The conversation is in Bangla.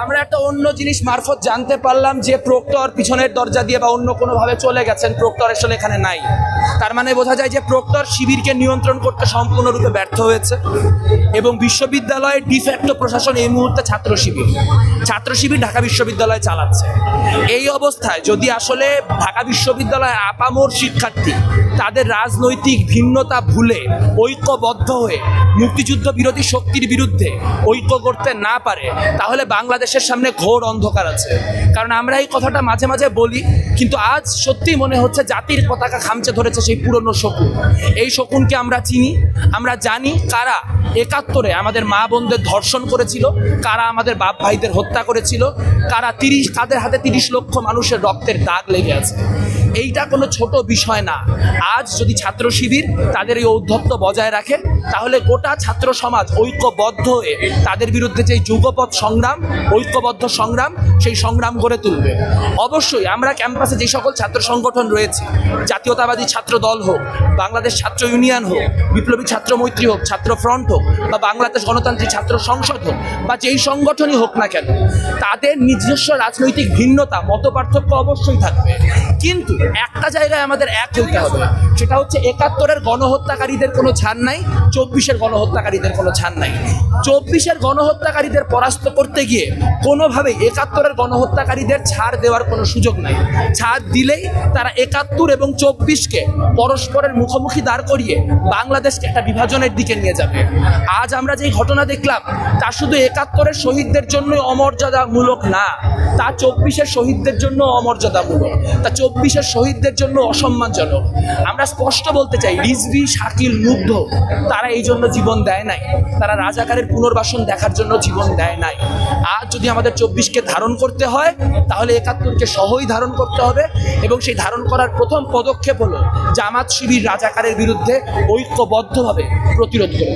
আমরা একটা অন্য জিনিস মারফত জানতে পারলাম যে প্রক্টর পিছনের দরজা দিয়ে বা অন্য কোনোভাবে চলে গেছেন, প্রক্টর আসলে এখানে নাই। তার মানে বোঝা যায় যে প্রক্টর শিবিরকে নিয়ন্ত্রণ করতে সম্পূর্ণরূপে ব্যর্থ হয়েছে এবং বিশ্ববিদ্যালয়ের ডিফ্যাক্টো প্রশাসন এই মুহূর্তে ছাত্র শিবির ঢাকা বিশ্ববিদ্যালয় চালাচ্ছে। এই অবস্থায় যদি আসলে ঢাকা বিশ্ববিদ্যালয়ের আপামর শিক্ষার্থী তাদের রাজনৈতিক ভিন্নতা ভুলে ঐক্যবদ্ধ হয়ে মুক্তিযুদ্ধ বিরোধী শক্তির বিরুদ্ধে ঐক্য করতে না পারে, তাহলে বাংলাদেশের সামনে ঘোর অন্ধকার আছে। কারণ আমরা এই কথাটা মাঝে মাঝে বলি, কিন্তু আজ সত্যিই মনে হচ্ছে জাতির পতাকা খামচে ধরেছে সেই পুরনো শকুন। এই শকুনকে আমরা চিনি, আমরা জানি কারা ৭১-এ আমাদের মা বোনদের ধর্ষণ করেছিল, কারা আমাদের বাপ ভাইদের হত্যা করেছিল, কাদের হাতে ৩০ লক্ষ মানুষের রক্তের দাগ লেগে আছে। এইটা কোনো ছোট বিষয় না। আজ যদি ছাত্র শিবির তাদের এই ঔদ্ধত্য বজায় রাখে, তাহলে গোটা ছাত্র সমাজ ঐক্যবদ্ধ হয়ে তাদের বিরুদ্ধে যে যুগপৎ সংগ্রাম, ঐক্যবদ্ধ সংগ্রাম, সেই সংগ্রাম গড়ে তুলবে। অবশ্যই আমরা ক্যাম্পাসে যে সকল ছাত্র সংগঠন রয়েছে, জাতীয়তাবাদী ছাত্র দল হোক, বাংলাদেশ ছাত্র ইউনিয়ন হোক, বিপ্লবী ছাত্র মৈত্রী হোক, ছাত্র ফ্রন্ট হোক, বা বাংলাদেশ গণতান্ত্রিক ছাত্র সংসদ হোক, বা যেই সংগঠনই হোক না কেন, তাদের নিজস্ব রাজনৈতিক ভিন্নতা, মতপার্থক্য অবশ্যই থাকবে, কিন্তু একটা জায়গায় আমাদের এক হইতে হবে। সেটা হচ্ছে ৭১-এর গণহত্যাকারীদের কোনো ছাড় নাই, ২৪-এর গণহত্যাকারীদের কোনো ছাড় নাই। ২৪-এর গণহত্যাকারীদের পরাস্ত করতে গিয়ে কোনোভাবেই ৭১-এর গণহত্যাকারীদের ছাড় দেওয়ার কোনো সুযোগ নাই। ছাড় দিলেই তারা ৭১ এবং ২৪-কে পরস্পরের মুখোমুখি দাঁড় করিয়ে বাংলাদেশকে একটা বিভাজনের দিকে নিয়ে যাবে। আজ আমরা যেই ঘটনা দেখলাম, তা শুধু ৭১-এর শহীদদের জন্যই অমর্যাদামূলক না, তা ২৪-এর শহীদদের জন্য অমর্যাদামূলক, তা ২৪-এর শহীদদের জন্য অসম্মানজনক। আমরা স্পষ্ট বলতে চাই, রিজভী, শাকিল, মুগ্ধ তারা এই জন্য জীবন দেয় নাই, তারা রাজাকারের পুনর্বাসন দেখার জন্য জীবন দেয় নাই। আজ যদি আমাদের ২৪-কে ধারণ করতে হয়, তাহলে ৭১-কে সহই ধারণ করতে হবে, এবং সেই ধারণ করার প্রথম পদক্ষেপ হলো জামাত শিবির রাজাকারের বিরুদ্ধে ঐক্যবদ্ধভাবে প্রতিরোধ করে।